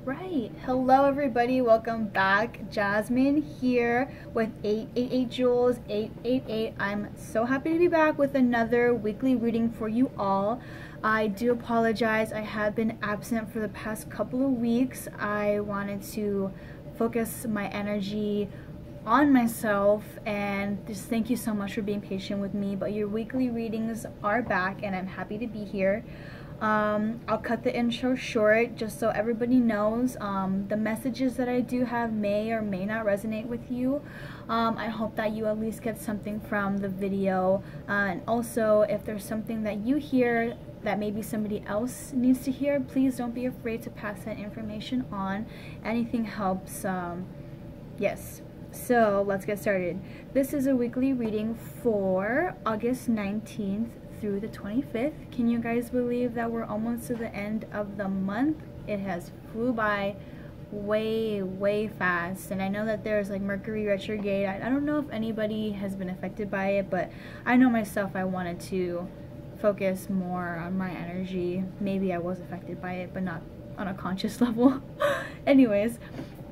Right. Hello everybody, welcome back. Jasmine here with 888 Jewels 888. I'm so happy to be back with another weekly reading for you all. I do apologize, I have been absent for the past couple of weeks. I wanted to focus my energy on myself, and just thank you so much for being patient with me. But your weekly readings are back and I'm happy to be here. I'll cut the intro short just so everybody knows the messages that I do have may or may not resonate with you. I hope that you at least get something from the video, and also if there's something that you hear that maybe somebody else needs to hear, please don't be afraid to pass that information on. Anything helps. Yes. So let's get started. This is a weekly reading for August 19th through the 25th. Can you guys believe that we're almost to the end of the month? It has flew by way fast, and I know that there's like Mercury retrograde. I don't know if anybody has been affected by it, but I know myself I wanted to focus more on my energy. Maybe I was affected by it, but not on a conscious level. Anyways,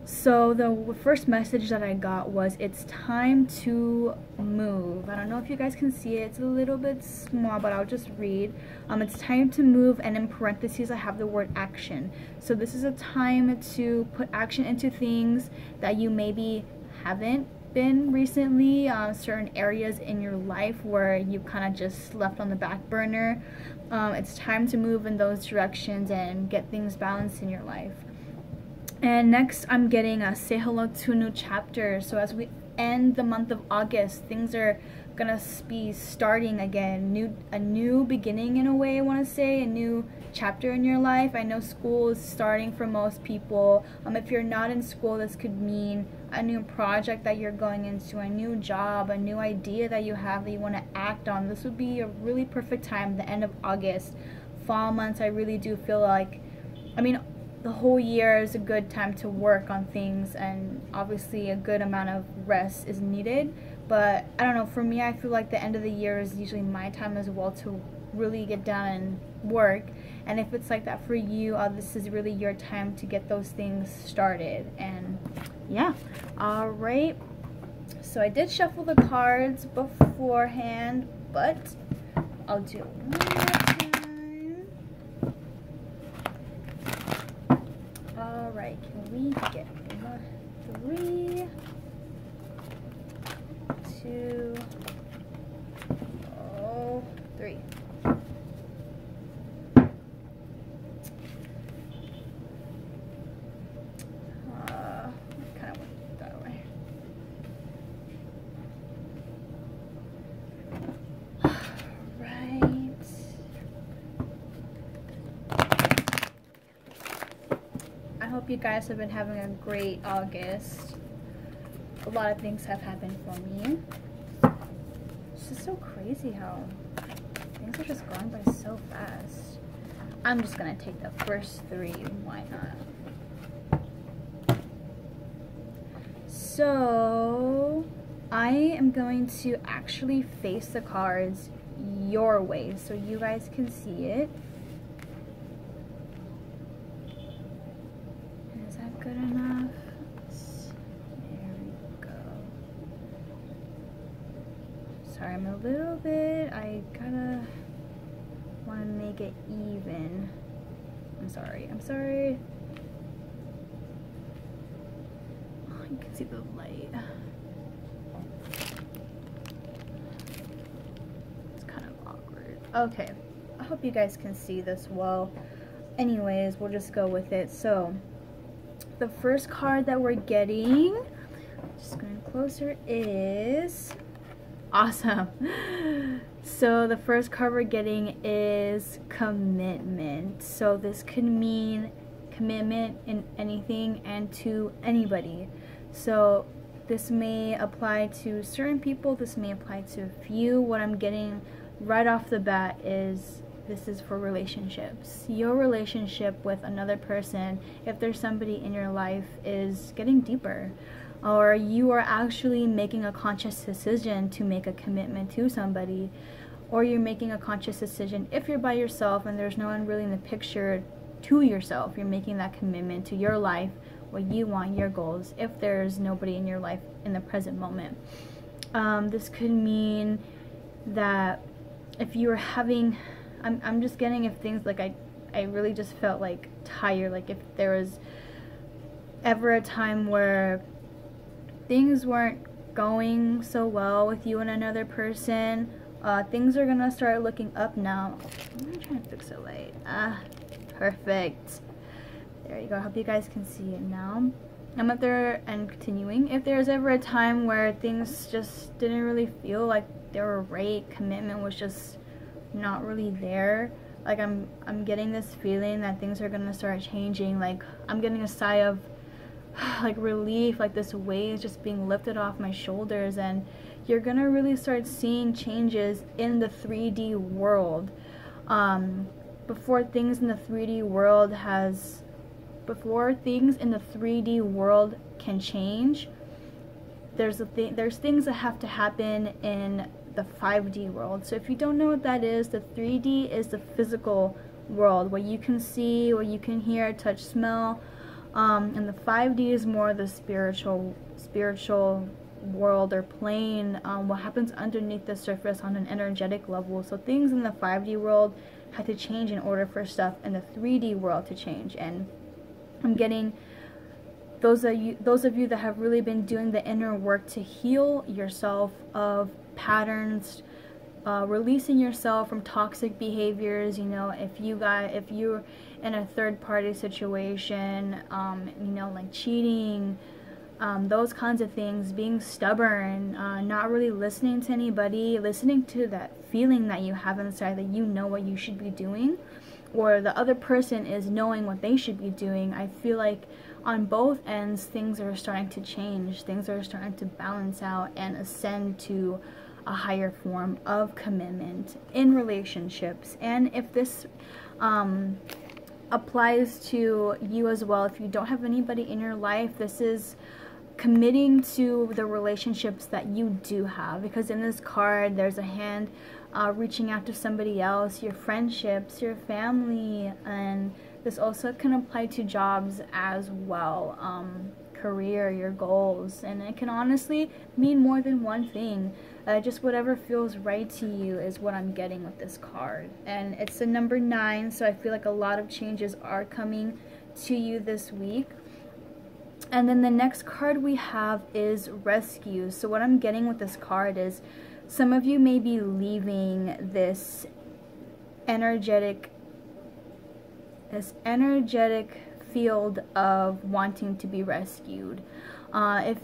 so the first message that I got was it's time to move. I don't know if you guys can see it. It's a little bit small, but I'll just read. It's time to move, and in parentheses I have the word action. So this is a time to put action into things that you maybe haven't been recently, certain areas in your life where you kind of just left on the back burner. It's time to move in those directions and get things balanced in your life. And next I'm getting a say hello to a new chapter. So as we end the month of August, things are gonna be starting again, a new beginning in a way. I want to say a new chapter in your life. I know school is starting for most people. If you're not in school, this could mean a new project that you're going into, a new job, a new idea that you have that you want to act on. This would be a really perfect time, the end of August. Fall months, I really do feel like, the whole year is a good time to work on things, and obviously a good amount of rest is needed. But I don't know, for me, I feel like the end of the year is usually my time as well to really get down and work. And if it's like that for you, this is really your time to get those things started. And yeah, all right. So I did shuffle the cards beforehand, but I'll do it one more time. All right, can we get 3, 2, 3. Kind of went that way. Right. I hope you guys have been having a great August. A lot of things have happened for me. It's just so crazy how things are just going by so fast. I'm just gonna take the first 3, why not? So I am going to actually face the cards your way so you guys can see it. Is that good enough? There we go. Sorry, I'm a little bit, I gotta want to make it even. I'm sorry. Oh, you can see the light. It's kind of awkward. Okay, I hope you guys can see this well. Anyways, we'll just go with it. So the first card that we're getting, just going closer, is awesome. So the first card we're getting is commitment. So this could mean commitment in anything and to anybody. So this may apply to certain people, this may apply to a few. What I'm getting right off the bat is this is for relationships. Your relationship with another person, if there's somebody in your life, is getting deeper. Or you are actually making a conscious decision to make a commitment to somebody. Or you're making a conscious decision, if you're by yourself and there's no one really in the picture, to yourself. You're making that commitment to your life, what you want, your goals, if there's nobody in your life in the present moment. This could mean that if you were having, I'm just getting if things like I really just felt like tired, like if there was ever a time where things weren't going so well with you and another person, things are gonna start looking up now. I'm trying to fix the light. Perfect. There you go. I hope you guys can see it now. I'm up there and continuing. If there's ever a time where things just didn't really feel like they were right, commitment was just not really there, like I'm getting this feeling that things are gonna start changing. Like I'm getting a sigh of like relief, like this weight is just being lifted off my shoulders, and you're gonna really start seeing changes in the 3D world. Before things in the 3D world can change, there's things that have to happen in the 5D world. So if you don't know what that is, the 3D is the physical world, what you can see, what you can hear, touch, smell, and the 5D is more the spiritual world or plane, what happens underneath the surface on an energetic level. So things in the 5D world had to change in order for stuff in the 3D world to change. And I'm getting those of you that have really been doing the inner work to heal yourself of patterns, releasing yourself from toxic behaviors. You know, if you're in a third-party situation, you know, like cheating, those kinds of things, being stubborn, not really listening to anybody, listening to that feeling that you have inside that you know what you should be doing, or the other person is knowing what they should be doing. I feel like on both ends things are starting to change, things are starting to balance out and ascend to a higher form of commitment in relationships. And if this applies to you as well, if you don't have anybody in your life, this is committing to the relationships that you do have, because in this card there's a hand reaching out to somebody else, your friendships, your family, and this also can apply to jobs as well, career, your goals, and it can honestly mean more than one thing. Just whatever feels right to you is what I'm getting with this card. And it's the number 9, so I feel like a lot of changes are coming to you this week. And then the next card we have is rescue. So what I'm getting with this card is some of you may be leaving this energetic field of wanting to be rescued. If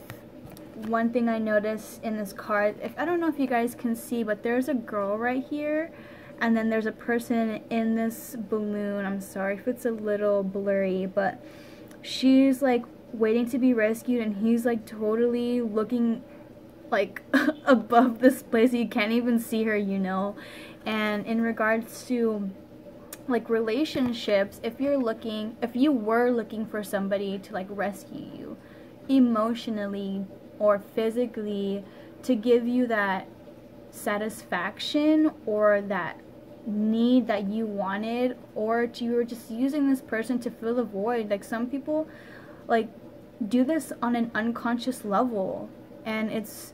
one thing I noticed in this card, I don't know if you guys can see, but there's a girl right here, and then there's a person in this balloon. I'm sorry if it's a little blurry, but she's like waiting to be rescued, and he's like totally looking like above this place. You can't even see her, you know. And in regards to like relationships, if you were looking for somebody to like rescue you emotionally or physically, to give you that satisfaction or that need that you wanted, or you were just using this person to fill a void. Like some people like do this on an unconscious level, and it's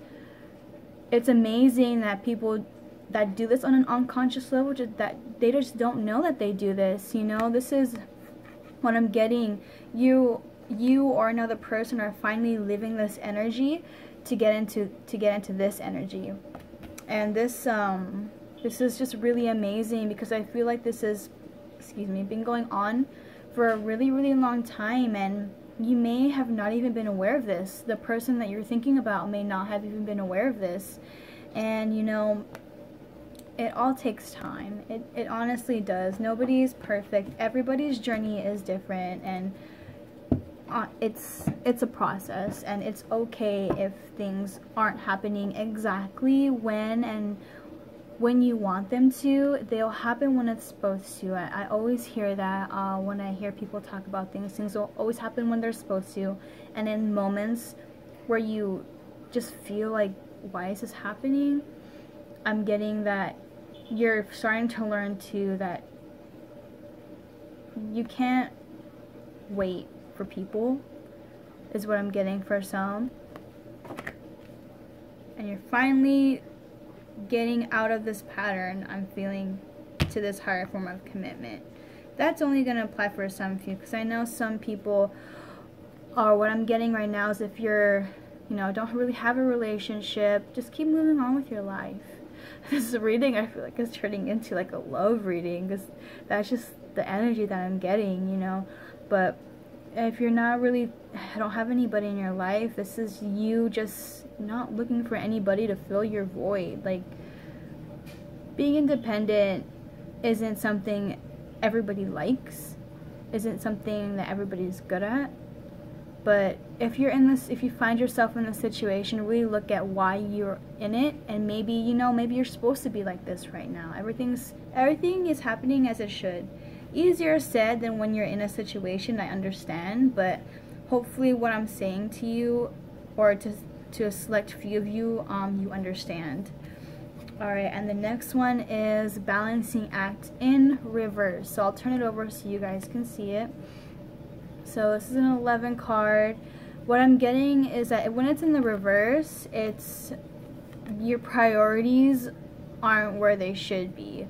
amazing that people that do this on an unconscious level, just that they just don't know that they do this, you know. This is what I'm getting. You or another person are finally living this energy to get into this energy. And this is just really amazing, because I feel like this is, been going on for a really, really long time, and you may have not even been aware of this. The person that you're thinking about may not have even been aware of this. And you know, it all takes time. It honestly does. Nobody's perfect. Everybody's journey is different, and it's a process, and it's okay if things aren't happening exactly when you want them to. They'll happen when it's supposed to. I always hear that when I hear people talk about things will always happen when they're supposed to. And in moments where you just feel like, why is this happening, I'm getting that you're starting to learn too that you can't wait for people, is what I'm getting for some. And you're finally getting out of this pattern I'm feeling to this higher form of commitment. That's only going to apply for some of you, because I know some people, or what I'm getting right now is if you're, you know, don't really have a relationship, just keep moving on with your life. This reading, I feel like, is turning into like a love reading, because that's just the energy that I'm getting, you know. But if you're not really, don't have anybody in your life, this is you just not looking for anybody to fill your void. Like, being independent isn't something everybody likes, isn't something that everybody's good at. But if you're in this, if you find yourself in this situation, really look at why you're in it, and maybe, you know, maybe you're supposed to be like this right now. Everything is happening as it should. Easier said than when you're in a situation, I understand, but hopefully what I'm saying to you, or to a select few of you, you understand. Alright, and the next one is Balancing Act in reverse. So I'll turn it over so you guys can see it. So this is an 11 card. What I'm getting is that when it's in the reverse, it's your priorities aren't where they should be.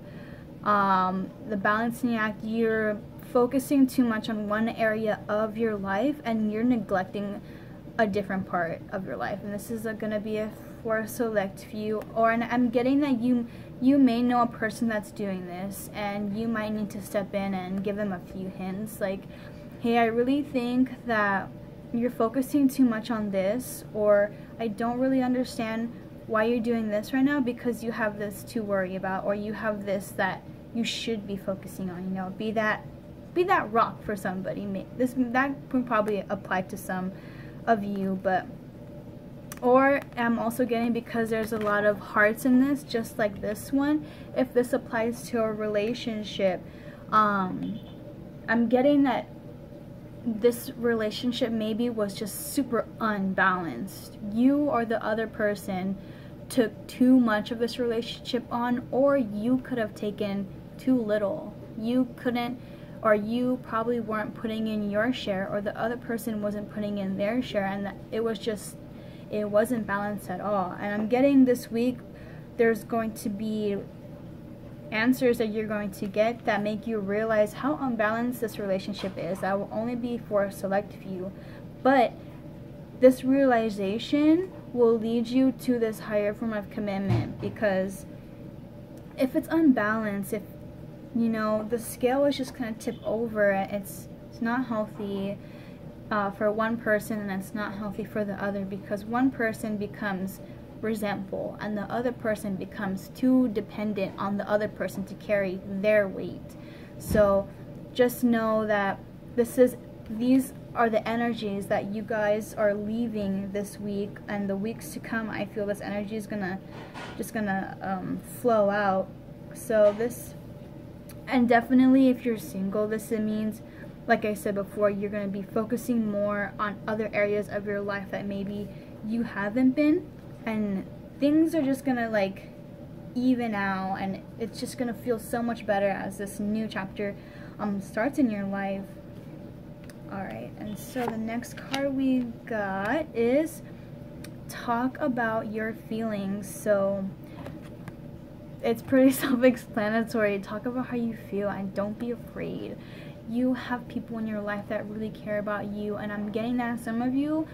The balancing act, you're focusing too much on one area of your life and you're neglecting a different part of your life. And this is going to be for a select few, and I'm getting that you may know a person that's doing this, and you might need to step in and give them a few hints, like, hey, I really think that you're focusing too much on this, or I don't really understand why you're doing this right now, because you have this to worry about, or you have this that you should be focusing on, you know. Be that rock for somebody. That would probably apply to some of you, but, or I'm also getting, because there's a lot of hearts in this, just like this one, if this applies to a relationship, I'm getting that this relationship maybe was just super unbalanced. You or the other person took too much of this relationship on, or you could have taken too little. You couldn't, or you probably weren't putting in your share, or the other person wasn't putting in their share, and it wasn't balanced at all. And I'm getting this week there's going to be answers that you're going to get that make you realize how unbalanced this relationship is. That will only be for a select few, but this realization will lead you to this higher form of commitment, because if it's unbalanced, if, you know, the scale is just going to tip over, it's not healthy for one person, and it's not healthy for the other, because one person becomes resentful and the other person becomes too dependent on the other person to carry their weight. So just know that these are the energies that you guys are leaving this week, and the weeks to come. I feel this energy is just gonna flow out. So this, and definitely if you're single, it means, like I said before, you're going to be focusing more on other areas of your life that maybe you haven't been, and things are just going to like even out, and it's just going to feel so much better as this new chapter starts in your life. Alright, and so the next card we got is Talk About Your Feelings. So it's pretty self-explanatory. Talk about how you feel and don't be afraid. You have people in your life that really care about you, and I'm getting that some of you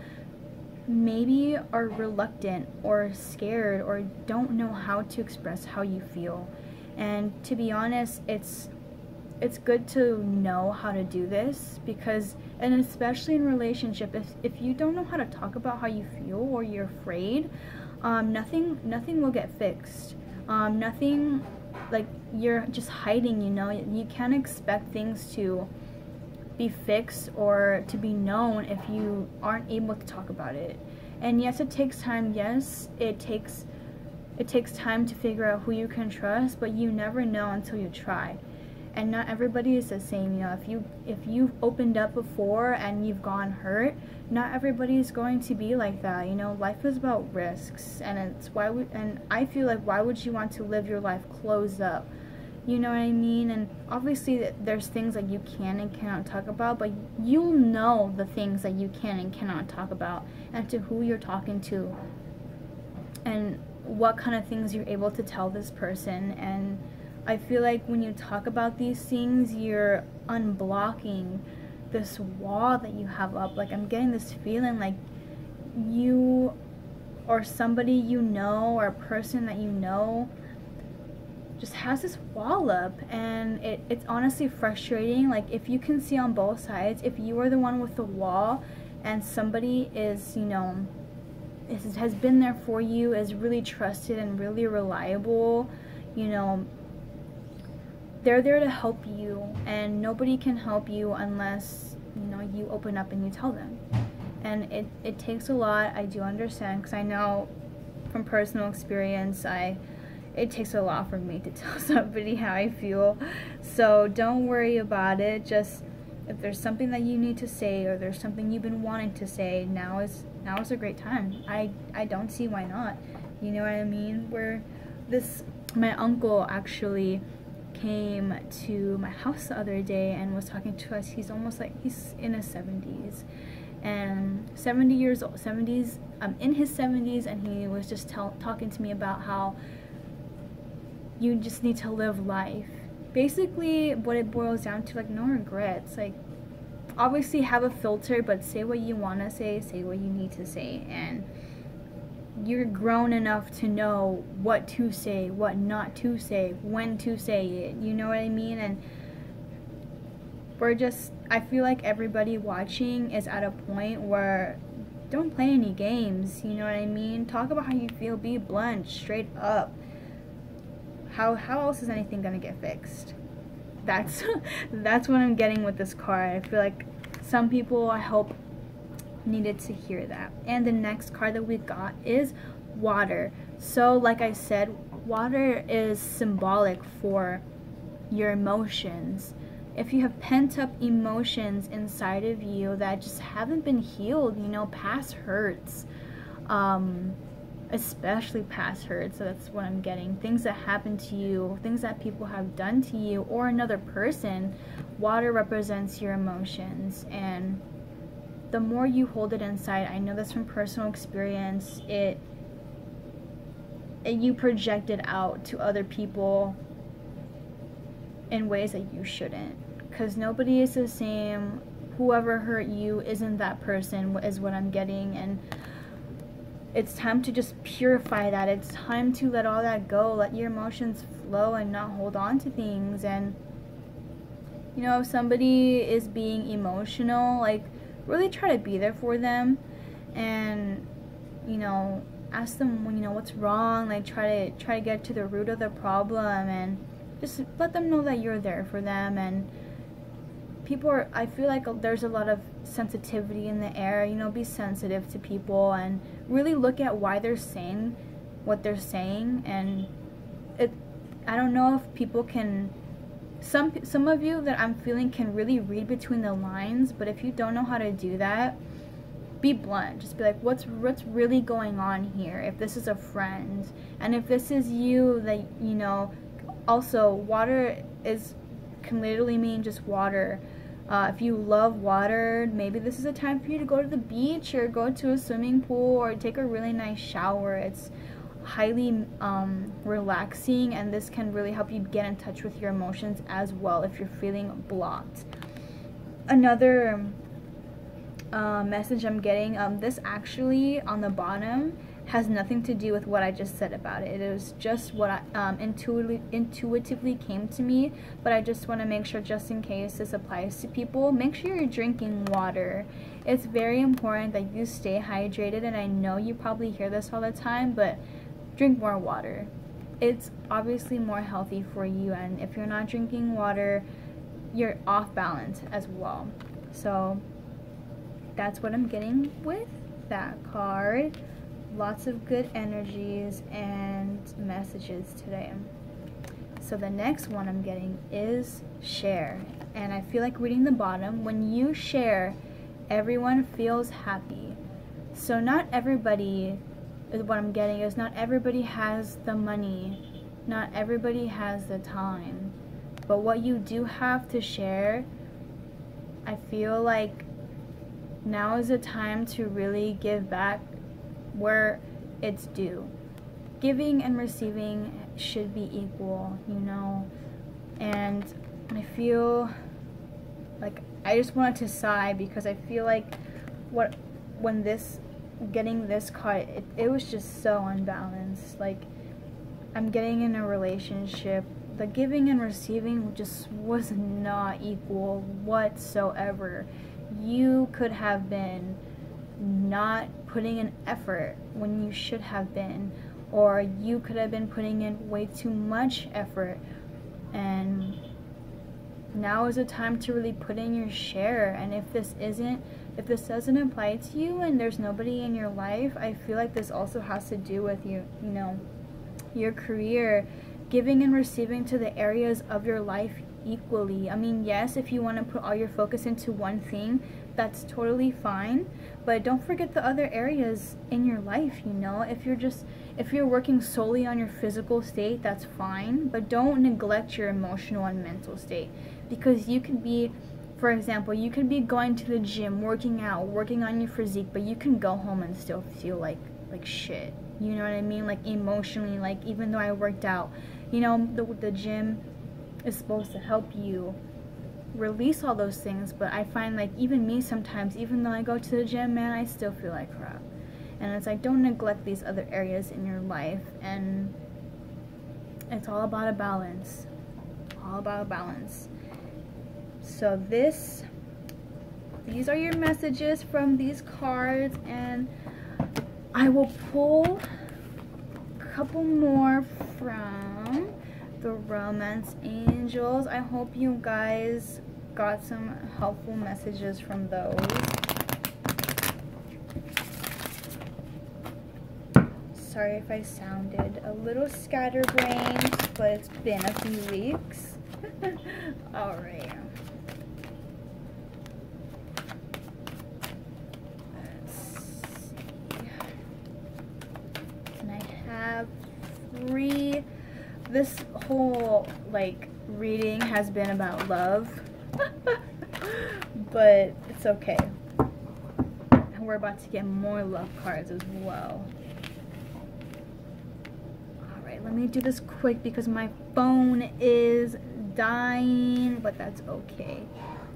maybe are reluctant or scared or don't know how to express how you feel. And to be honest, it's good to know how to do this, because, and especially in relationship, if you don't know how to talk about how you feel, or you're afraid, nothing will get fixed. Nothing, like, you're just hiding, you know. You can't expect things to be fixed or to be known if you aren't able to talk about it. And yes, it takes time. Yes, it takes time to figure out who you can trust, but you never know until you try. And not everybody is the same, you know. If you've opened up before and you've gone hurt, not everybody is going to be like that, you know. Life is about risks, and I feel like, why would you want to live your life closed up? You know what I mean? And obviously there's things that you can and cannot talk about, but you'll know the things that you can and cannot talk about, and to who you're talking to, and what kind of things you're able to tell this person. And I feel like when you talk about these things, you're unblocking this wall that you have up. Like, I'm getting this feeling like you or somebody you know, or a person that you know, just has this wall up, and it's honestly frustrating. Like, if you can see on both sides, if you are the one with the wall and somebody is, you know, has been there for you, is really trusted and really reliable, you know, they're there to help you, and nobody can help you unless, you know, you open up and you tell them. And it takes a lot. I do understand, because I know from personal experience, it takes a lot for me to tell somebody how I feel. So don't worry about it. Just, if there's something that you need to say, or there's something you've been wanting to say, now is a great time. I don't see why not. You know what I mean? My uncle actually came to my house the other day and was talking to us. He's almost like, he's in his 70s, and 70 years old, 70s, in his 70s, and he was just talking to me about how you just need to live life. Basically, what it boils down to, like, no regrets. Like, obviously have a filter, but say what you want to say what you need to say, and you're grown enough to know what to say, what not to say, when to say it. You know what I mean? And I feel like everybody watching is at a point where don't play any games. You know what I mean? Talk about how you feel. Be blunt, straight up. How else is anything gonna get fixed? That's what I'm getting with this card. I feel like some people, I hope, needed to hear that. And the next card that we got is water. So like I said, water is symbolic for your emotions. If you have pent up emotions inside of you that just haven't been healed, you know, past hurts, especially past hurts, so that's what I'm getting. Things that happened to you, things that people have done to you, or another person. Water represents your emotions, and the more you hold it inside, I know this from personal experience, you project it out to other people in ways that you shouldn't, because nobody is the same. Whoever hurt you isn't that person, is what I'm getting. And it's time to just purify that. It's time to let all that go, let your emotions flow and not hold on to things. And, you know, if somebody is being emotional, like, really try to be there for them, and, you know, ask them, you know, what's wrong. Like, try to get to the root of the problem, and just let them know that you're there for them. And I feel like there's a lot of sensitivity in the air. You know, be sensitive to people and really look at why they're saying what they're saying. And I don't know if people can, some of you that I'm feeling can really read between the lines, but if you don't know how to do that, be blunt. Just be like, what's really going on here? If this is a friend, and if this is you, that, you know, also water can literally mean just water. If you love water, maybe this is a time for you to go to the beach, or go to a swimming pool, or take a really nice shower. It's highly relaxing, and this can really help you get in touch with your emotions as well if you're feeling blocked. Another message I'm getting, this actually on the bottom has nothing to do with what I just said about it. It was just what intuitively came to me, but I just want to make sure, just in case this applies to people, make sure you're drinking water. It's very important that you stay hydrated, and I know you probably hear this all the time, but drink more water. It's obviously more healthy for you, and if you're not drinking water, you're off balance as well. So that's what I'm getting with that card. Lots of good energies and messages today. So the next one I'm getting is share. And I feel like reading the bottom, when you share, everyone feels happy. So not everybody, is what I'm getting, is not everybody has the money, not everybody has the time, But what you do have to share, I feel like now is the time to really give back where it's due. Giving and receiving should be equal, you know. And I feel like I just wanted to sigh, because I feel like getting this card, it was just so unbalanced. Like, I'm getting in a relationship, the giving and receiving just was not equal whatsoever. You could have been not putting in effort when you should have been, or you could have been putting in way too much effort, and now is the time to really put in your share. And if this doesn't apply to you and there's nobody in your life, I feel like this also has to do with you know, your career, giving and receiving to the areas of your life equally. I mean, yes, if you want to put all your focus into one thing, that's totally fine, but don't forget the other areas in your life, you know. If you're working solely on your physical state, that's fine, but don't neglect your emotional and mental state, because you could be, for example, you could be going to the gym, working out, working on your physique, but you can go home and still feel like shit, you know what I mean? Like, emotionally, like, even though I worked out, you know, the gym is supposed to help you release all those things, but I find, like, even me sometimes, even though I go to the gym, man, I still feel like crap. And it's like, don't neglect these other areas in your life, and it's all about a balance. All about a balance. So these are your messages from these cards, and I will pull a couple more from the Romance Angels. I hope you guys got some helpful messages from those. Sorry if I sounded a little scatterbrained, but it's been a few weeks. Alright. Let's see. And I have 3. This whole, like, reading has been about love. But it's okay. And we're about to get more love cards as well. Let me do this quick because my phone is dying, but that's okay.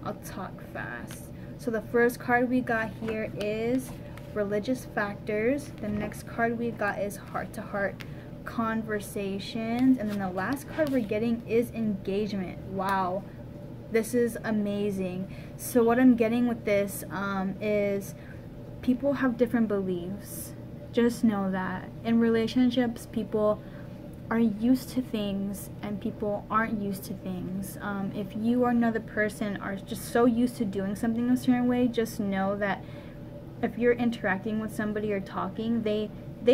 I'll talk fast. So the first card we got here is Religious Factors. The next card we got is Heart-to-Heart Conversations. And then the last card we're getting is Engagement. Wow, this is amazing. So what I'm getting with this is people have different beliefs. Just know that. In relationships, people are used to things and people aren't used to things. If you or another person are just so used to doing something a certain way, just know that if you're interacting with somebody or talking, they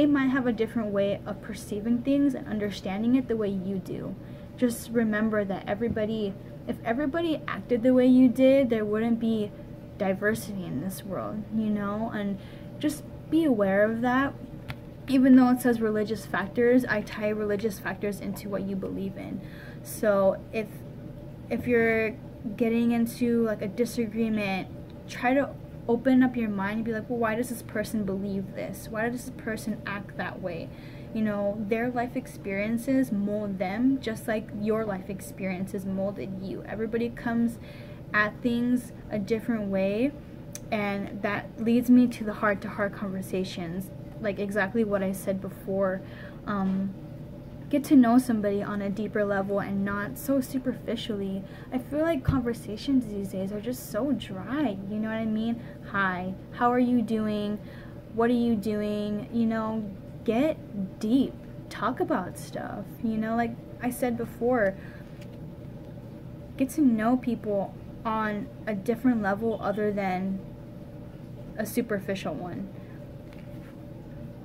might have a different way of perceiving things and understanding it the way you do. Just remember that if everybody acted the way you did, there wouldn't be diversity in this world, you know? And just be aware of that. Even though it says religious factors, I tie religious factors into what you believe in. So if you're getting into like a disagreement, try to open up your mind and be like, well, why does this person believe this? Why does this person act that way? You know, their life experiences mold them just like your life experiences molded you. Everybody comes at things a different way, and that leads me to the heart-to-heart conversations. Like exactly what I said before. Get to know somebody on a deeper level and not so superficially. I feel like conversations these days are just so dry, you know what I mean? Hi, how are you doing? What are you doing? You know, get deep. Talk about stuff, you know, like I said before. Get to know people on a different level other than a superficial one.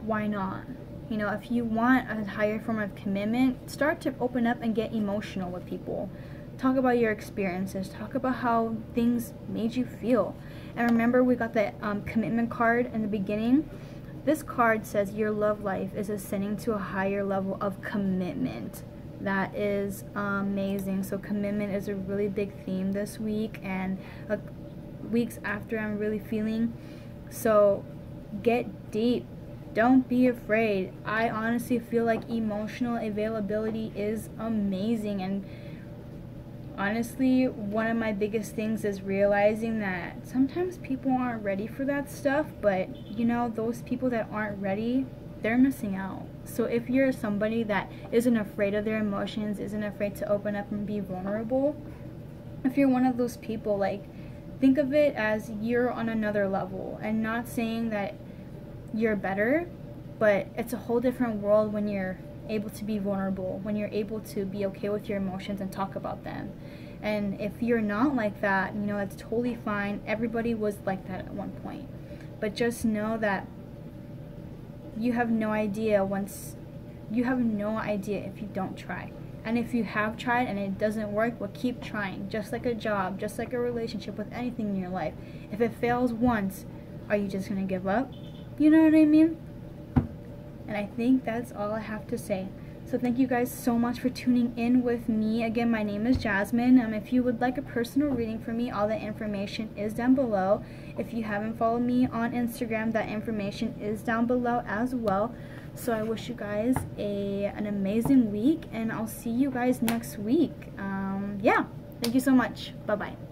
Why not? You know, if you want a higher form of commitment, start to open up and get emotional with people. Talk about your experiences. Talk about how things made you feel. And remember, we got the commitment card in the beginning. This card says your love life is ascending to a higher level of commitment. That is amazing. So commitment is a really big theme this week, and weeks after I'm really feeling. So get deep. Don't be afraid. I honestly feel like emotional availability is amazing, and honestly, one of my biggest things is realizing that sometimes people aren't ready for that stuff, but you know, those people that aren't ready, they're missing out. So if you're somebody that isn't afraid of their emotions, isn't afraid to open up and be vulnerable, if you're one of those people, like, think of it as you're on another level, and not saying that you're better, but it's a whole different world when you're able to be vulnerable, when you're able to be okay with your emotions and talk about them. And if you're not like that, you know, it's totally fine. Everybody was like that at one point. But just know that you have no idea if you don't try. And if you have tried and it doesn't work, well, keep trying. Just like a job, just like a relationship, with anything in your life. If it fails once, are you just gonna give up? You know what I mean? And I think that's all I have to say. So thank you guys so much for tuning in with me. Again, my name is Jazmin. If you would like a personal reading from me, all the information is down below. If you haven't followed me on Instagram, that information is down below as well. So I wish you guys an amazing week, and I'll see you guys next week. Yeah, thank you so much. Bye-bye.